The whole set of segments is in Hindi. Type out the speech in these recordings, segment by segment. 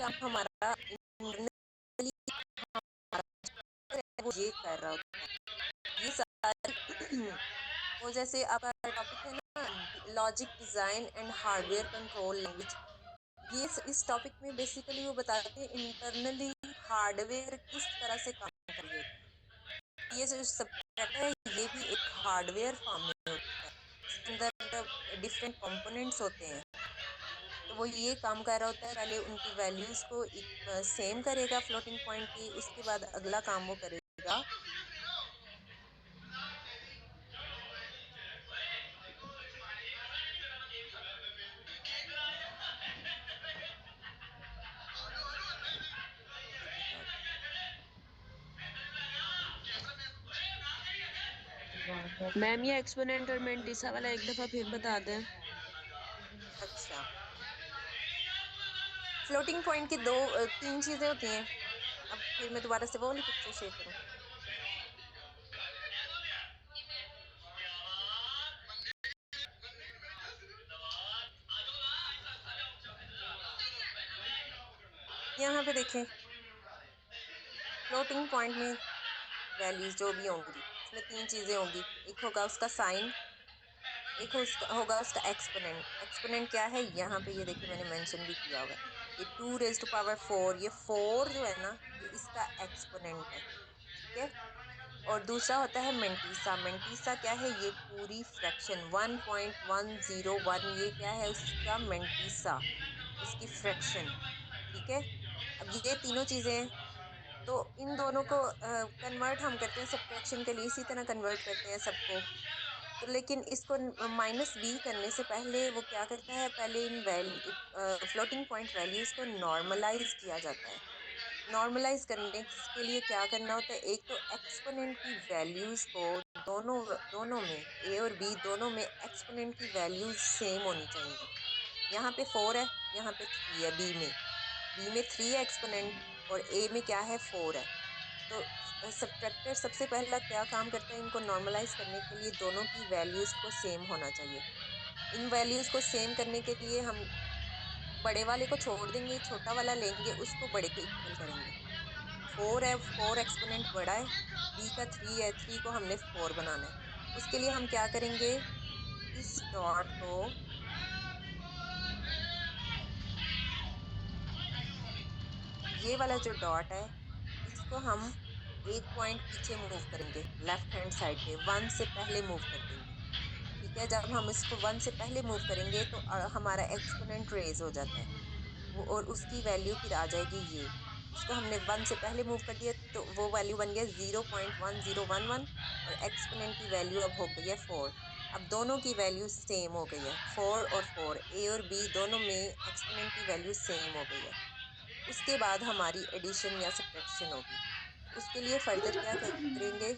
काम हमारा internally वो ये कर रहा होता है। ये सारे वो जैसे आपका टॉपिक है ना, logic design and hardware control language, ये इस टॉपिक में बेसिकली वो बताते हैं इंटरनली हार्डवेयर किस तरह से काम कर रही होती है। ये जो सब्जेक्ट है ये भी एक हार्डवेयर फॉर्म में होता है, इसके अंदर डिफरेंट कंपोनेंट्स होते हैं। तो वो ये काम कर रहा होता है, पहले उनकी वैल्यूज को सेम करेगा फ्लोटिंग पॉइंट की, उसके बाद अगला काम वो करेगा मैम ये एक्सपोनेंट और मेंटिसा वाला एक दफा फिर बता दें। अच्छा, फ्लोटिंग पॉइंट की तीन चीजें होती हैं। अब फिर मैं दोबारा से वो वाली पिक्चर शेयर करूं। यहाँ पे देखें, फ्लोटिंग पॉइंट में वैल्यूज जो भी होंगी उसमें तीन चीजें होंगी। एक होगा उसका साइन, एक होगा उसका एक्सपोनेंट। एक्सपोनेंट क्या है, यहाँ पे ये देखिए मैंने मेंशन भी किया हुआ है, ये 2⁴, ये 4 जो है ना ये इसका एक्सपोनेंट है, ठीक है। और दूसरा होता है मेंटीसा। मेंटीसा क्या है, ये पूरी फ्रैक्शन 1.101, ये क्या है उसका मेंटीसा, उसकी फ्रैक्शन, ठीक है। अब ये तीनों चीजें हैं, तो इन दोनों को कन्वर्ट हम करते हैं सब्ट्रैक्शन के लिए, इसी तरह कन्वर्ट करते हैं सबको। तो लेकिन इसको -b करने से पहले वो क्या करता है, पहले इन फ्लोटिंग पॉइंट वैल्यूज को नॉर्मलाइज किया जाता है। नॉर्मलाइज करने के लिए क्या करना होता है, एक तो एक्सपोनेंट की वैल्यूज को दोनों दोनों में, ए और बी दोनों में एक्सपोनेंट की वैल्यूज सेम होनी चाहिए। यहाँ पे 4 है, यहाँ पे 3 है, बी में 3 है एक्सपोनेंट, और ए में क्या है 4 है। तो सब्ट्रैक्टर सबसे पहला क्या काम करता है, इनको नॉर्मलाइज करने के लिए दोनों की वैल्यूज को सेम होना चाहिए। इन वैल्यूज को सेम करने के लिए हम बड़े वाले को छोड़ देंगे, छोटा वाला लेंगे, उसको बड़े के इक्वल करेंगे। 4 है, 4 एक्सपोनेंट बड़ा है, बी का 3 है, 3 को हमने 4 बनाना है। उसके लिए हम क्या करेंगे, इस डॉट को ये वाला जो डॉट है इसको हम एक पॉइंट पीछे मूव करेंगे, लेफ्ट हैंड साइड पे 1 से पहले मूव कर देंगे, ठीक है। जब हम इसको 1 से पहले मूव करेंगे तो हमारा एक्सपोनेंट रेज हो जाता है वो, और उसकी वैल्यू फिर आ जाएगी ये। इसको हमने 1 से पहले मूव कर दिया तो वो वैल्यू बन गया 0.1011, और एक्सपोनेंट की वैल्यू अब हो गई है 4। अब दोनों की वैल्यू सेम हो गई है, 4 और 4, ए और बी दोनों में एक्सपोनेंट की वैल्यू सेम हो गई है। उसके बाद हमारी एडिशन या सब्ट्रैक्शन होगी। उसके लिए फर्दर क्या करेंगे,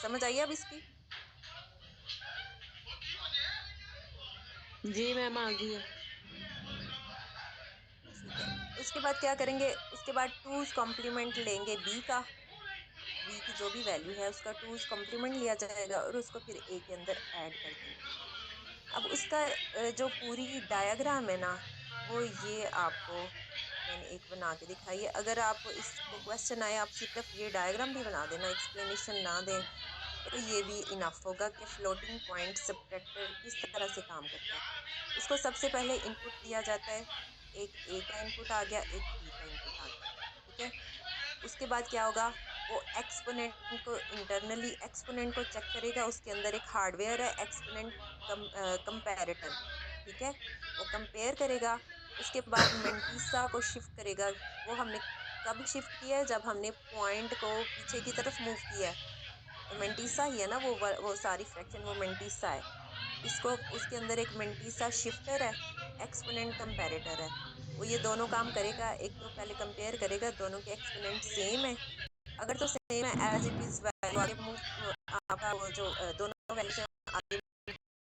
समझ आइए अब इसकी। जी मैम आ गई है। ठीक है, उसके बाद क्या करेंगे, उसके बाद 2's कॉम्प्लीमेंट लेंगे बी का, बी की जो भी वैल्यू है उसका 2's कॉम्प्लीमेंट लिया जाएगा और उसको फिर ए के अंदर ऐड कर देंगे। अब उसका जो पूरी डायग्राम है ना, वो ये आपको मैंने एक बना के दिखाई है। अगर आपको इसको क्वेश्चन आए, आप सिर्फ ये डायग्राम भी बना देना, एक्सप्लेनेशन ना दें, तो ये भी इनफ होगा कि फ्लोटिंग पॉइंट सब्ट्रैक्टर किस तरह से काम करता है। उसको सबसे पहले इनपुट दिया जाता है, एक ए का इनपुट आ गया, एक बी का इनपुट आ गया, ठीक है। उसके बाद क्या होगा, वो एक्सपोनेंट को इंटरनली एक्सपोनेंट को चेक करेगा, उसके अंदर एक हार्डवेयर है एक्सपोनेंट कंपैरेटर, ठीक है। वो कंपेयर करेगा, उसके बाद मेंटीसा को शिफ्ट करेगा। वो हमने कब शिफ्ट किया है, जब हमने पॉइंट को पीछे की तरफ मूव किया है, तो मेंटीसा ही है ना वो सारी फ्रैक्शन वो मेंटीसा है। इसको उसके अंदर एक मेंटीसा शिफ्टर है, एक्सपोनेंट कंपैरेटर है। वो ये दोनों काम करेगा, एक तो पहले कंपेयर करेगा दोनों के एक्सपोनेंट सेम है, अगर तो सेम है एज इट इज वैल्यू आगे मूव, आपका वो जो दोनों वैल्यू आगे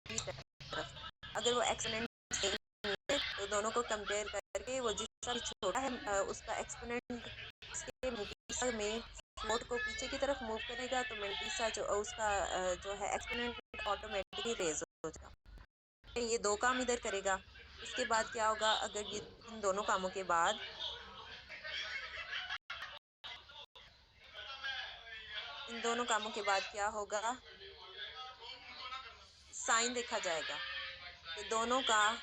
की तरफ, अगर वो एक्सपोनेंट सेम है तो दोनों को कंपेयर करके वो जिसका भी छोटा है उसका एक्सपोनेंट उसके में फ्लोट को पीछे की तरफ मूव करेगा तो मेंटिसा जो उसका जो है एक्सपोनेंट ऑटोमेटिकली रेज हो जाएगा। ये दो काम इधर करेगा। उसके बाद क्या होगा, अगर ये इन दोनों कामों के बाद, इन दोनों कामों के बाद क्या होगा, साइन देखा जाएगा कि दोनों का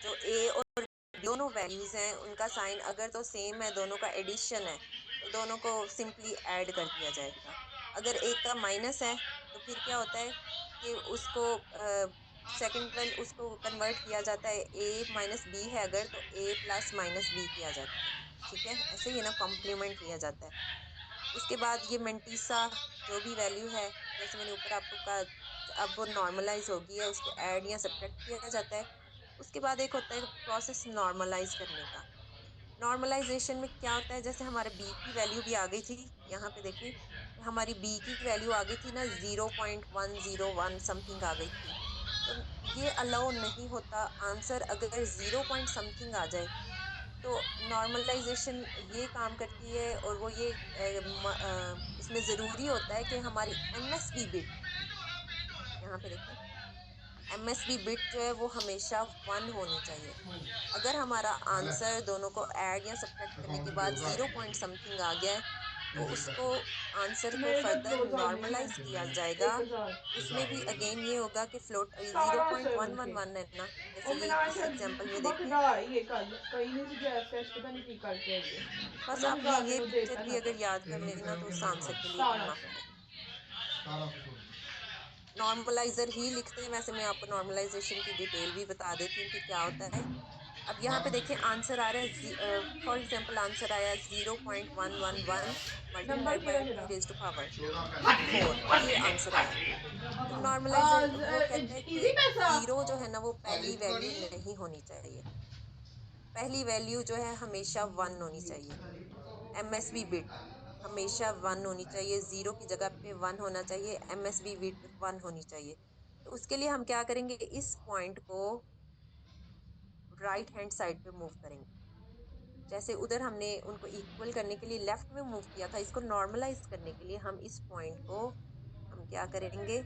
जो ए और दोनों वैल्यूज हैं उनका साइन अगर तो सेम है, दोनों का एडिशन है, तो दोनों को सिंपली ऐड कर दिया जाएगा। अगर एक का माइनस है तो फिर क्या होता है कि उसको सेकंड वाल उसको कन्वर्ट किया जाता है, ए माइनस बी है अगर तो ए प्लस माइनस बी किया जाता है। ठीक है, ऐसे ही ना कॉम्प्लीमेंट लिया जाता है। उसके बाद ये मेंटीसा जो भी वैल्यू है, जैसे मैंने ऊपर आपको कहा, अब वो नॉर्मलाइज होगी है, उसको ऐड या सब्ट्रैक्ट किया जाता है। उसके बाद एक होता है प्रोसेस नॉर्मलाइज करने का। नॉर्मलाइजेशन में क्या होता है, जैसे हमारे बी की वैल्यू भी आ गई थी, यहाँ पे देखें, हमारी बी की वैल्यू आ गई थी ना, 0.101 समथिंग आ गई थी। तो ये अलाउ नहीं होता, आंसर अगर 0 पॉइंट समथिंग आ जाए तो नॉर्मलाइजेशन ये काम करती है। और वो ये इसमें ज़रूरी होता है कि हमारी एमएसबी बिट, यहाँ पे देखें, एमएसबी बिट जो है वो हमेशा 1 होनी चाहिए। अगर हमारा आंसर दोनों को ऐड या सब्ट्रैक्ट करने के बाद 0 पॉइंट समथिंग आ गया है तो उसको आंसर को मेरे पास फर्दर 2000 नहीं है। नॉर्मलाइज किया जाएगा। 1000। उसमें भी अगेन ये होगा कि फ्लोट जीरो 1700 पॉइंट है वन वन उनके। वन है ना, जैसे और ये मिनाज इस एग्जाम्पल में सुबह देखें। फिदा आई है कल कहीं नहीं सी जैस वैस पता नहीं की करके आई है। बस उन्हें आपने 1000 ये मेनू पिक्चर देता भी अगर खत्म। याद कर तेरी लेना दुकान तो के उस अंदर आंसर कौन के लिए इनफ 1700। है। 1716। नॉर्मलाइजर ही लिखते हैं, वैसे मैं आपको नॉर्मलाइजेशन की डिटेल भी बता देती हूँ कि क्या होता है। अब यहाँ पे देखें आंसर आ रहा है, फॉर एग्जांपल आंसर आया 0.111 नंबर मल्टीप्लाइड की बाई तेरा। 2 ये आंसर आया। तो नॉर्मलाइजर आज वो कहता है कि इजी पैसा। जीरो जो है ना वो पहली वैल्यू नहीं होनी चाहिए, पहली वैल्यू जो है हमेशा 1 होनी चाहिए। एमएसबी बिट हमेशा 1 होनी चाहिए, जीरो की जगह पे 1 होना चाहिए, एमएसबी बिट 1 होनी चाहिए। तो उसके लिए हम क्या करेंगे, इस पॉइंट को राइट हैंड साइड पे मूव करेंगे। जैसे उधर हमने उनको इक्वल करने के लिए लेफ्ट में मूव किया था, इसको नॉर्मलाइज करने के लिए हम इस पॉइंट को हम क्या करेंगे,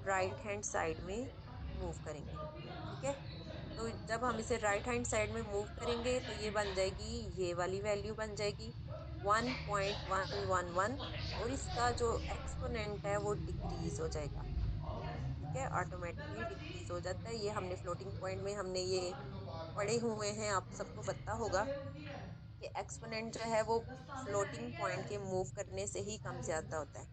राइट हैंड साइड में मूव करेंगे। ठीक है, तो जब हम इसे राइट हैंड साइड में मूव करेंगे तो ये बन जाएगी, ये वाली वैल्यू बन जाएगी 1.111, और इसका जो एक्सपोनेंट है वो डिक्रीज हो जाएगा। ठीक है, ऑटोमेटिकली डिक्रीज हो जाता है। ये हमने फ्लोटिंग पॉइंट में हमने ये पढ़े हुए हैं, आप सबको पता होगा कि एक्सपोनेंट जो है वो फ्लोटिंग पॉइंट के मूव करने से ही कम ज्यादा होता है।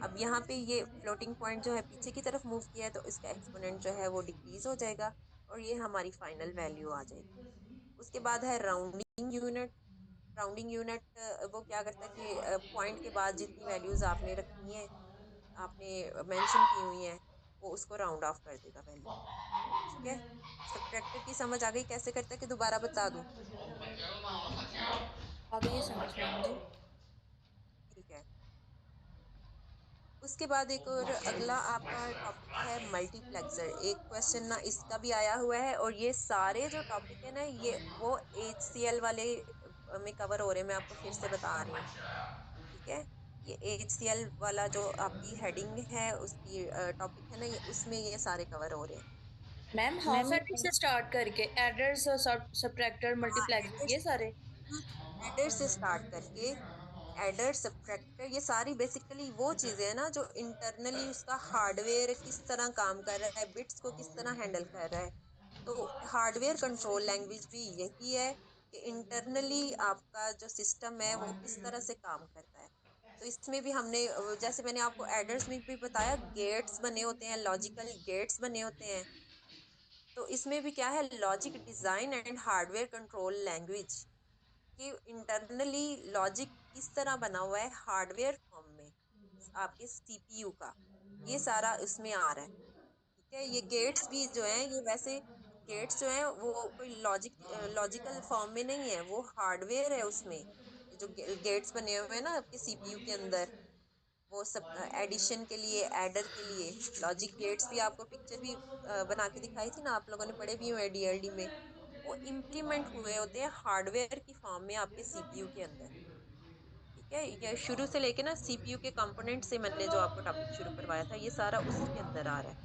अब यहाँ पे ये फ्लोटिंग पॉइंट जो है पीछे की तरफ मूव किया है तो इसका एक्सपोनेंट जो है वो डिक्रीज हो जाएगा और ये हमारी फाइनल वैल्यू आ जाएगी। उसके बाद है राउंडिंग यूनिट। राउंडिंग यूनिट वो क्या करता है कि पॉइंट के बाद जितनी वैल्यूज आपने रखी हैं, आपने मेंशन की हुई हैं, वो उसको राउंड ऑफ कर देगा वैल्यू। ठीक है, सब्ट्रैक्टर की समझ आ गई कैसे करता है कि दोबारा बता दूं? आ गई है समझ मैम जी। ठीक है, उसके बाद एक और अगला आपका टॉपिक है मल्टीप्लेक्सर। एक क्वेश्चन ना इसका भी आया हुआ है, और ये सारे जो टॉपिक है ना ये वो HCL वाले में कवर हो रहे हैं, मैं आपको फिर से बता रही हूँ। ठीक है, ये HCL वाला जो आपकी हेडिंग है उसकी टॉपिक है ना, ये उसमें ये सारे कवर हो रहे हैं। मैम हाफ एडर से स्टार्ट करके एडर्स सब्ट्रैक्टर हाँ, मल्टीप्लेक्सर ये सारे। एडर से स्टार्ट करके एडर सब्ट्रैक्टर, ये सारी बेसिकली वो चीजें हैं ना जो इंटरनली उसका हार्डवेयर किस तरह काम कर रहा है, बिट्स को किस तरह हैंडल कर रहा है। तो हार्डवेयर कंट्रोल लैंग्वेज भी यही है कि इंटरनली आपका जो सिस्टम है वो किस तरह से काम करता है। तो इसमें भी हमने जैसे मैंने आपको एडर्स में भी बताया, गेट्स बने होते हैं, लॉजिकल गेट्स बने होते हैं। तो इसमें भी क्या है, logic design and hardware control language कि इंटरनली लॉजिक किस तरह बना हुआ है हार्डवेयर फॉर्म में आपके सीपीयू का, ये सारा इसमें आ रहा है। ठीक है, ये गेट्स भी जो हैं ये वैसे गेट्स जो हैं वो कोई लॉजिकल फॉर्म में नहीं है, वो हार्डवेयर है उसमें। ये जो गेट्स बने हुए हैं ना आपके सीपीयू के अंदर, वो सब एडिशन के लिए, एडर के लिए, लॉजिक गेट्स भी आपको पिक्चर भी बना के दिखाई थी ना, आप लोगों ने पढ़े भी हुए डीएलडी में। वो इम्प्लीमेंट हुए होते हैं हार्डवेयर की फॉर्म में आपके सीपीयू के अंदर। ठीक है, ये शुरू से लेके ना सीपीयू के कंपोनेंट से मैंने जो आपको टॉपिक शुरू करवाया था ये सारा उसी के अंदर आ रहा है।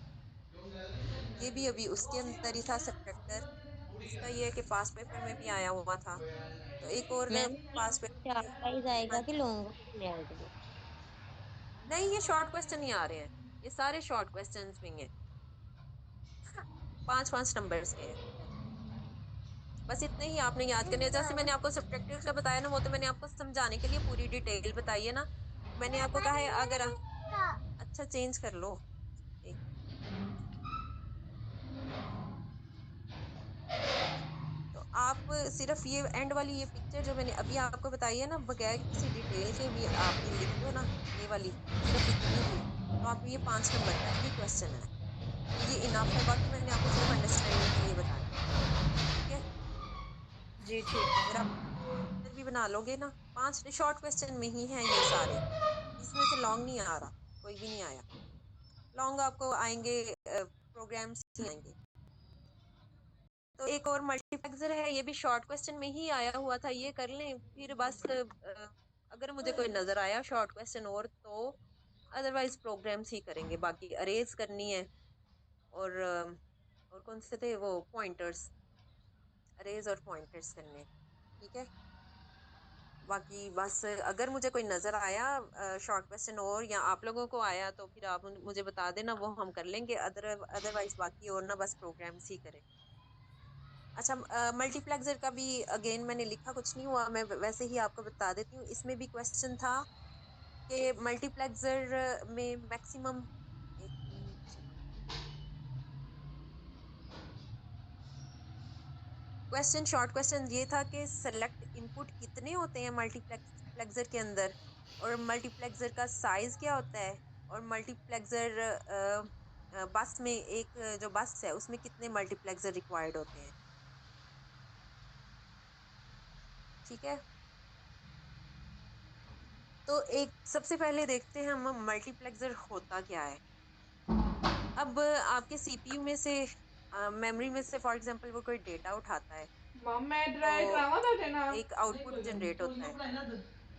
ये भी अभी उसके अंदर ही था सबट्रैक्टर। इसका ये है कि पास पेपर में भी आया हुआ था। तो एक और मैम ये पास पेपर शार्ट में, वाइज हाँ आएगा कि जी, लॉन्ग वाइज में आएगा वो? नहीं ये शॉर्ट क्वेश्चन ही आ रहे हैं, ये सारे शॉर्ट क्वेश्चंस भी हैं, 5-5 नंबर्स के हैं। बस इतने ही आपने याद करने हैं। जैसे मैंने आपको सब्ट्रैक्टर का बताया ना, वो तो मैंने आपको समझाने के लिए पूरी डिटेल बताई है ना। मैंने आपको कहा है अगर अच्छा चेंज कर लो एक, तो आप सिर्फ ये एंड वाली ये पिक्चर जो मैंने अभी आपको बताई है ना, बगैर किसी डिटेल के भी आप ये लिख दो ना, ये वाली सिर्फ इतनी ही, तो आप ये 5 नंबर का ही क्वेश्चन है। तो ये इनफ है, बाकी मैंने आपको सिर्फ अंडरस्टैंडिंग के लिए बताया। ठीक है, जी ठीक है। अगर आप पिक्चर भी बना लोगे ना, 5 शॉर्ट क्वेश्चन में ही हैं ये सारे, इसमें से लॉन्ग नहीं आ रहा, कोई भी नहीं आया। लॉन्ग आपको आएंगे प्रोग्राम्स ही आएंगे। तो एक और मल्टीप्लेक्सर है, ये भी शॉर्ट क्वेश्चन में ही आया हुआ था, ये कर लें फिर बस। अगर मुझे कोई नजर आया शॉर्ट क्वेश्चन और तो अदरवाइज प्रोग्राम्स ही करेंगे, बाकी अरेज करनी है। और कौन से थे वो, पॉइंटर्स, अरेज और पॉइंटर्स करने हैं। ठीक है, बाकी बस अगर मुझे कोई नजर आया शॉर्ट क्वेश्चन और, या आप लोगों को आया, तो फिर आप मुझे बता देना, वो हम कर लेंगे। अदरवाइज बाकी और ना बस प्रोग्राम्स ही करें। अच्छा, मल्टीप्लेक्सर का भी अगेन मैंने लिखा कुछ नहीं हुआ, मैं वैसे ही आपको बता देती हूँ। इसमें भी क्वेश्चन था कि मल्टीप्लेक्सर में मैक्सिमम, एक मिनट, क्वेश्चन शॉर्ट क्वेश्चन ये था कि सेलेक्ट इनपुट कितने होते हैं मल्टीप्लेक्सर के अंदर, और मल्टीप्लेक्सर का साइज क्या होता है, और मल्टीप्लेक्सर बस में, एक जो बस है उसमें कितने मल्टीप्लेक्सर रिक्वायर्ड होते हैं। ठीक है, तो एक सबसे पहले देखते हैं हम मल्टीप्लेक्सर होता क्या है। अब आपके सीपीयू में से, मेमोरी में से फॉर एग्जांपल वो कोई डेटा उठाता है, मम मैं तो ड्राई करावा था देना। एक आउटपुट जनरेट होता है।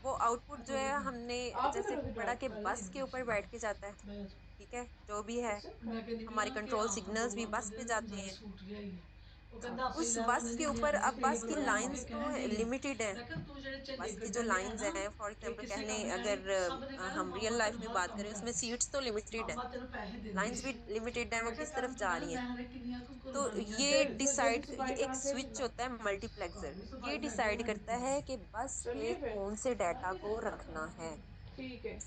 वो आउटपुट जो है हमने आप ही जैसे करोगे पढ़ा ड्राई। कि बस के ऊपर बैठ के जाता है। ठीक है, जो भी है, अच्छा हमारे कंट्रोल सिग्नल्स भी बस पे जाते हैं। अच्छा उस बस के ऊपर अब बस की लाइंस तो लिमिटेड है। बस की जो लाइंस हैं, फॉर एग्जांपल कहने अगर हम रियल लाइफ में बात करें, उसमें सीट्स तो लिमिटेड है, लाइंस भी लिमिटेड है, वो किस तरफ जा रही हैं। तो ये डिसाइड, ये सफाई एक करा फिर स्विच चलना। होता है मल्टीप्लेक्सर, ये डिसाइड करता है कि बस पे चलिए फिर। कौन से डाटा को रखना है। ठीक है।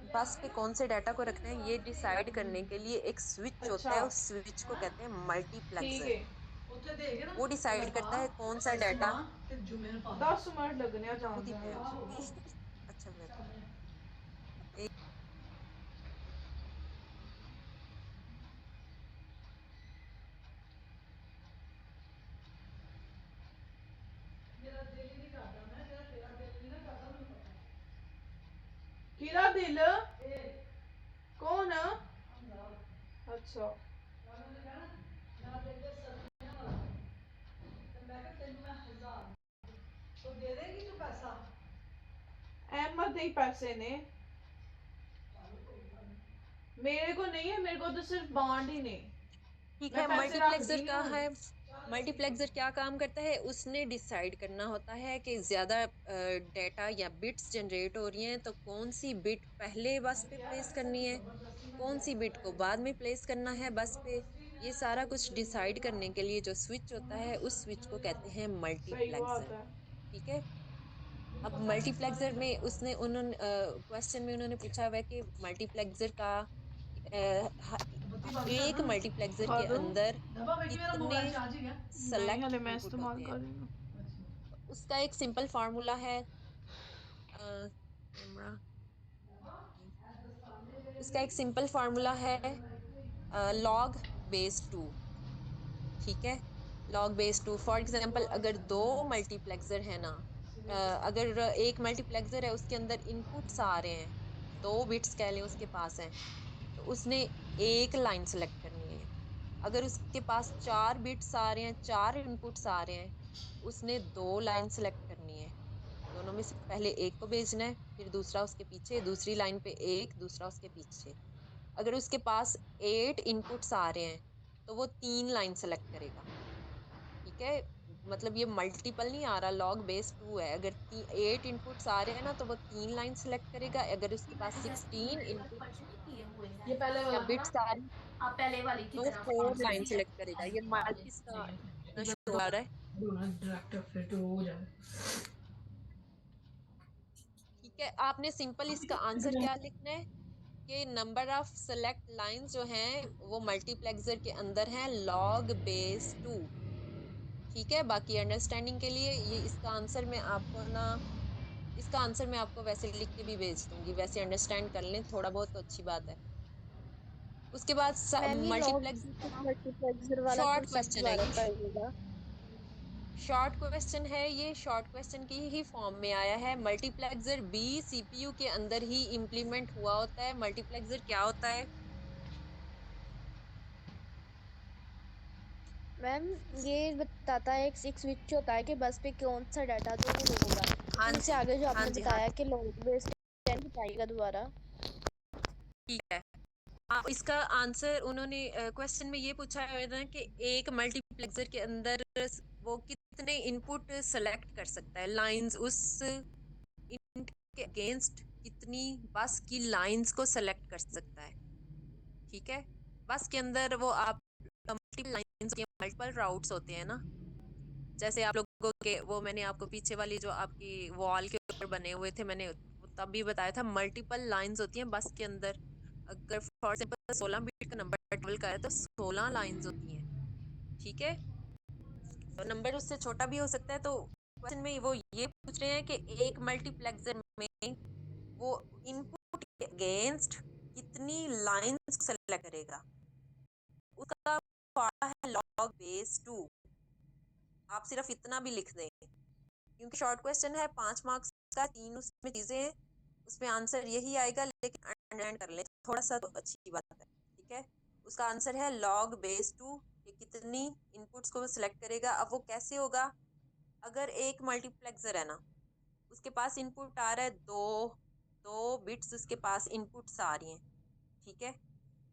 बस पे कौन से डाटा को रखना है, ये डिसाइड करने के लिए एक स्विच होता अच्छा है, उस स्विच को कहते हैं ठीक मल्टीप्लेक्सर। है। वो डिसाइड करता है कौन सा डाटा, 10 मिनट लगने बेटा खुद ही जान पे जाए। हो। अच्छा मैं एक, किरा दिल कौन? अच्छा अहमद नहीं पैसे ने, मेरे को नहीं है, मेरे को तो सिर्फ बॉन्ड ही नहीं। ठीक मैं है। पैसे रख दी मल्टीप्लेक्सर नहीं का हूँ। है, मल्टीप्लेक्सर क्या काम करता है, उसने डिसाइड करना होता है कि ज्यादा डेटा या बिट्स जनरेट हो रही हैं, तो कौन सी बिट पहले बस पे प्लेस करनी है, कौन सी बिट को बाद में प्लेस करना है बस पे। ये सारा कुछ डिसाइड करने के लिए जो स्विच होता है, उस स्विच को कहते हैं सही मल्टीप्लेक्सर। बात है। ठीक है, अब मल्टीप्लेक्सर में उसने उन्होंने क्वेश्चन में उन्होंने पूछा हुआ है कि मल्टीप्लेक्सर का एक मल्टीप्लेक्सर के खादो अंदर कितने नहीं, सेलेक्ट हले मैं इनपुट इस्तेमाल होते हैं। कर रही हूँ। उसका एक सिंपल फार्मूला है, कैमरा, उसका एक सिंपल फार्मूला है, लॉग बेस 2। ठीक है, लॉग बेस 2। फॉर एग्जांपल अगर दो मल्टीप्लेक्सर है ना, अगर एक मल्टीप्लेक्सर है, उसके अंदर इनपुट्स आ रहे हैं, 2 बिट्स कह लें उसके पास हैं, तो उसने एक लाइन सेलेक्ट करनी है। अगर उसके पास 4 बिट्स आ रहे हैं, 4 इनपुट्स आ रहे हैं, उसने 2 लाइन सेलेक्ट करनी है। दोनों दोनों में से पहले एक को भेजना है, फिर दूसरा उसके पीछे, दूसरी लाइन पे एक, दूसरा उसके पीछे। अगर उसके पास 8 इनपुट्स आ रहे हैं तो वो 3 लाइन सेलेक्ट करेगा। ठीक है, मतलब ये मल्टीपल नहीं आ रहा, लॉग बेस 2 है। अगर 8 इनपुट्स आ रहे हैं ना तो वो 3 लाइन सेलेक्ट करेगा। अगर उसके पास 16 इनपुट ये पहले या वाला था ना। बिट्स आ रही हैं आप पहले वाली की तो वो तरफ 4 आंसर लाइन भी है सेलेक्ट करेगा। ये मार्किस का इतना शो आ रहा है। डायरेक्टर फिर तो हो जाए। ठीक है, आपने सिंपल इसका आंसर क्या लिखना है कि नंबर ऑफ सेलेक्ट लाइंस जो हैं वो मल्टीप्लेक्सर के अंदर हैं लॉग बेस 2। ठीक है, बाकी अंडरस्टैंडिंग के लिए ये इसका आंसर मैं आपको ना, इसका आंसर मैं आपको वैसे लिख के भी भेज दूंगी, वैसे अंडरस्टैंड कर लें थोड़ा बहुत तो अच्छी बात है। उसके बाद मैम ये लॉग मल्टीप्लेक्स मल्टीप्लेक्सर वाला शॉर्ट कॉन्सेप्ट क्वेश्चन है दोबारा ये, बताइएगा। शॉर्ट क्वेश्चन है ये, शॉर्ट क्वेश्चन की ही फॉर्म में आया है। मल्टीप्लेक्सर बी सीपीयू के अंदर ही इम्प्लीमेंट हुआ होता है। मल्टीप्लेक्सर क्या होता है? मैम ये बताता है एक स्विच होता है कि बस पे कौन सा डाटा जो वो होगा। हाँ फिर से जी, आगे जो हाँ आपने जी, हाँ बताया जी, कि लॉग बेस्ड बताइएगा दोबारा। ठीक है। आप इसका आंसर उन्होंने क्वेश्चन में ये पूछा है ना कि एक मल्टीप्लेक्सर के अंदर वो कितने इनपुट सेलेक्ट कर सकता है, लाइंस उस इनपुट के अगेंस्ट कितनी बस की लाइंस को सेलेक्ट कर सकता है। ठीक है, बस के अंदर वो आप मल्टीपल लाइंस के मल्टीपल राउट्स होते हैं ना, जैसे आप लोगों के वो मैंने आपको पीछे वाली जो आपकी वॉल के ऊपर बने हुए थे मैंने तब भी बताया था, मल्टीपल लाइंस होती हैं बस के अंदर। अगर फॉर एग्जांपल 16 बिट का नंबर ट्वेल्व का है तो 16 लाइंस होती हैं। ठीक है, तो नंबर उससे छोटा भी हो सकता है। तो क्वेश्चन में वो ये पूछ रहे हैं कि एक मल्टीप्लेक्सर में वो इनपुट के अगेंस्ट कितनी लाइंस सेलेक्ट करेगा। उसका फॉर्मूला है लॉग बेस 2। आप सिर्फ इतना भी लिख दें क्योंकि शॉर्ट क्वेश्चन है, 5 मार्क्स का, 3 उसमें चीजें हैं, उसमें आंसर यही आएगा, लेकिन अंडरलाइन कर लें थोड़ा सा तो अच्छी बात है। ठीक है, उसका आंसर है लॉग बेस 2 कि कितनी इनपुट्स को वो सिलेक्ट करेगा। अब वो कैसे होगा? अगर एक मल्टीप्लेक्सर है ना, उसके पास इनपुट आ रहा है दो दो बिट्स, उसके पास इनपुट्स आ रही हैं। ठीक है,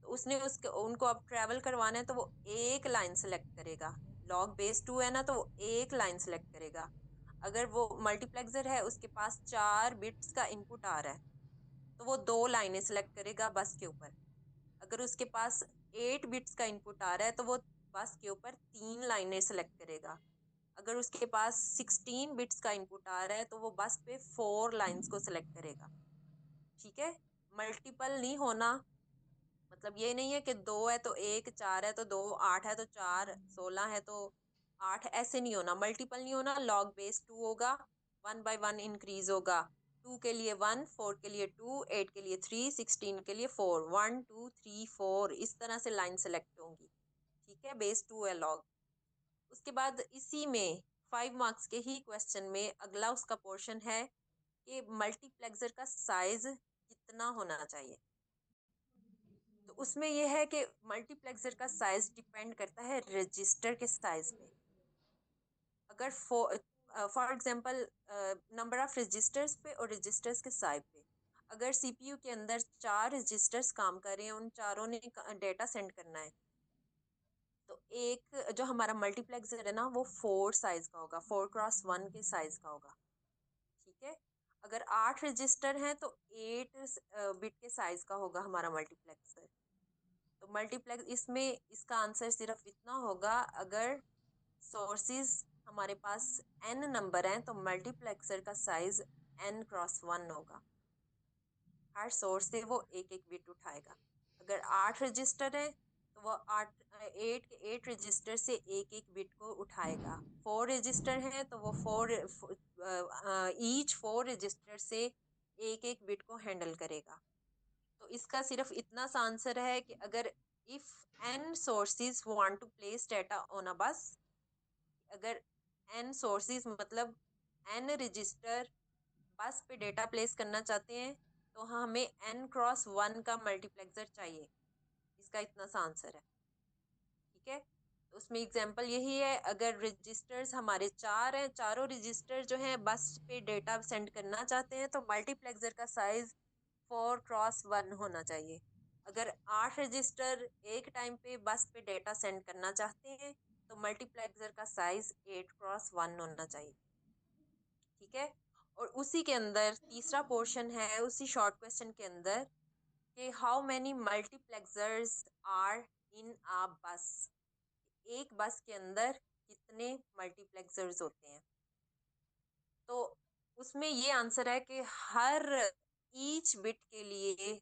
तो उसने उसके उनको अब ट्रैवल करवाना है तो वो एक लाइन सेलेक्ट करेगा। लॉग बेस 2 है ना तो वो एक लाइन सेलेक्ट करेगा। अगर वो मल्टीप्लेक्सर है उसके पास 4 बिट्स का इनपुट आ रहा है तो वो 2 लाइनें सेलेक्ट करेगा बस के ऊपर। अगर उसके पास 8 बिट्स का इनपुट आ रहा है तो वो बस के ऊपर 3 लाइनें सेलेक्ट करेगा। अगर उसके पास 16 बिट्स का इनपुट आ रहा है तो वो बस पे 4 लाइंस को सेलेक्ट करेगा। ठीक है, मल्टीपल नहीं होना, मतलब ये नहीं है कि 2 है तो 1, 4 है तो 2, 8 है तो 4, 16 है तो 8, ऐसे नहीं होना। मल्टीपल नहीं होना, लॉग बेस 2 होगा, 1 बाय 1 इंक्रीज होगा। 2 के लिए 1, 4 के लिए 2, 8 के लिए 3, 16 के लिए 4, 1 2 3 4 इस तरह से लाइन सेलेक्ट होंगी। ठीक है, बेस 2 है लॉग। उसके बाद इसी में 5 मार्क्स के ही क्वेश्चन में अगला उसका पोर्शन है कि मल्टीप्लेक्सर का साइज कितना होना चाहिए। तो उसमें यह है कि मल्टीप्लेक्सर का साइज डिपेंड करता है रजिस्टर के साइज पे। अगर for example number of registers पे और रजिस्टर्स के साइज पे, अगर सीपीयू के अंदर 4 रजिस्टर्स काम कर रहे हैं, उन चारों ने डेटा सेंड करना है, तो एक जो हमारा मल्टीप्लेक्सर है ना वो 4 साइज का होगा, 4x1 के साइज का होगा। ठीक है, अगर 8 रजिस्टर हैं तो 8 बिट के साइज का होगा हमारा मल्टीप्लेक्सर। तो मल्टीप्लेक्स इसमें इसका आंसर सिर्फ इतना होगा, अगर सोर्सेज हमारे पास n नंबर हैं तो मल्टीप्लेक्सर का साइज n x1 होगा। हर सोर्स से वो एक एक बिट उठाएगा। अगर 8 रजिस्टर है तो वो 8 रजिस्टर से एक एक बिट को उठाएगा। 4 रजिस्टर है तो वो 4 रजिस्टर से एक एक बिट को हैंडल करेगा। तो इसका सिर्फ इतना सा आंसर है कि अगर if n sources want to place data on a bus, अगर n sources मतलब n रजिस्टर बस पे डेटा प्लेस करना चाहते हैं तो हमें n x1 का मल्टीप्लेक्सर चाहिए। इसका इतना सा आंसर है। ठीक है, उसमें एग्जांपल यही है, अगर रजिस्टर्स हमारे 4 हैं, चारों रजिस्टर जो हैं बस पे डेटा सेंड करना चाहते हैं तो मल्टीप्लेक्सर का साइज 4x1 होना चाहिए। अगर 8 रजिस्टर एक टाइम पे बस पे डेटा सेंड करना चाहते हैं तो मल्टीप्लेक्सर का साइज 8x1 होना चाहिए। ठीक है। और उसी के अंदर तीसरा पोर्शन है उसी शॉर्ट क्वेश्चन के अंदर कि how many multiplexers are in a bus, एक बस के अंदर कितने मल्टीप्लेक्सर्स होते हैं। तो उसमें ये आंसर है कि हर ईच बिट के लिए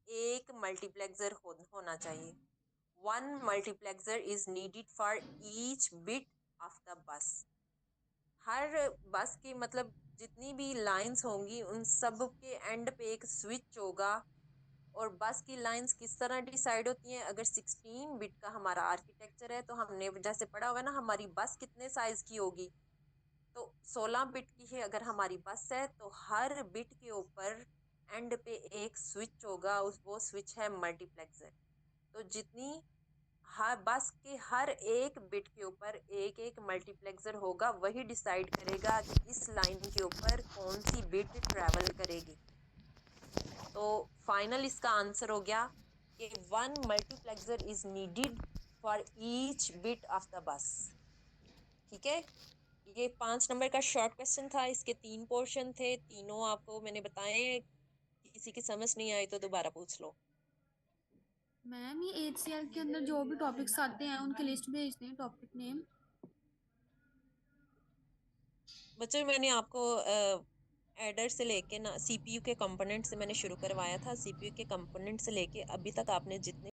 एक मल्टीप्लेक्सर होना चाहिए। 1 multiplexer is needed for each bit of the bus. हर बस की मतलब जितनी भी लाइंस होंगी उन सब के एंड पे एक स्विच होगा। और बस की लाइंस किस तरह डिसाइड होती हैं, अगर 16 बिट का हमारा आर्किटेक्चर है तो हमने जैसे पढ़ा होगा ना, हमारी बस कितने साइज की होगी, तो 16 बिट की है अगर हमारी बस है तो हर बिट के ऊपर एंड पे एक स्विच होगा, उस वो स्विच है मल्टीप्लेक्सर। तो जितनी हर बस के हर एक बिट के ऊपर एक एक मल्टीप्लेक्सर होगा, वही डिसाइड करेगा कि इस लाइन के ऊपर कौन सी बिट ट्रैवल करेगी। तो फाइनल इसका आंसर हो गया कि 1 multiplexer is needed for each bit of the बस। ठीक है, ये 5 नंबर का शॉर्ट क्वेश्चन था, इसके 3 पोर्शन थे, तीनों आपको मैंने बताए। किसी की समझ नहीं आई तो दोबारा पूछ लो। मैम ये HCL के अंदर जो भी टॉपिक्स आते हैं उनकी लिस्ट भेज दें, टॉपिक नेम। बच्चों मैंने आपको एडर से लेके ना सीपीयू के कंपोनेंट से मैंने शुरू करवाया था। सीपीयू के कंपोनेंट से लेके अभी तक आपने जितने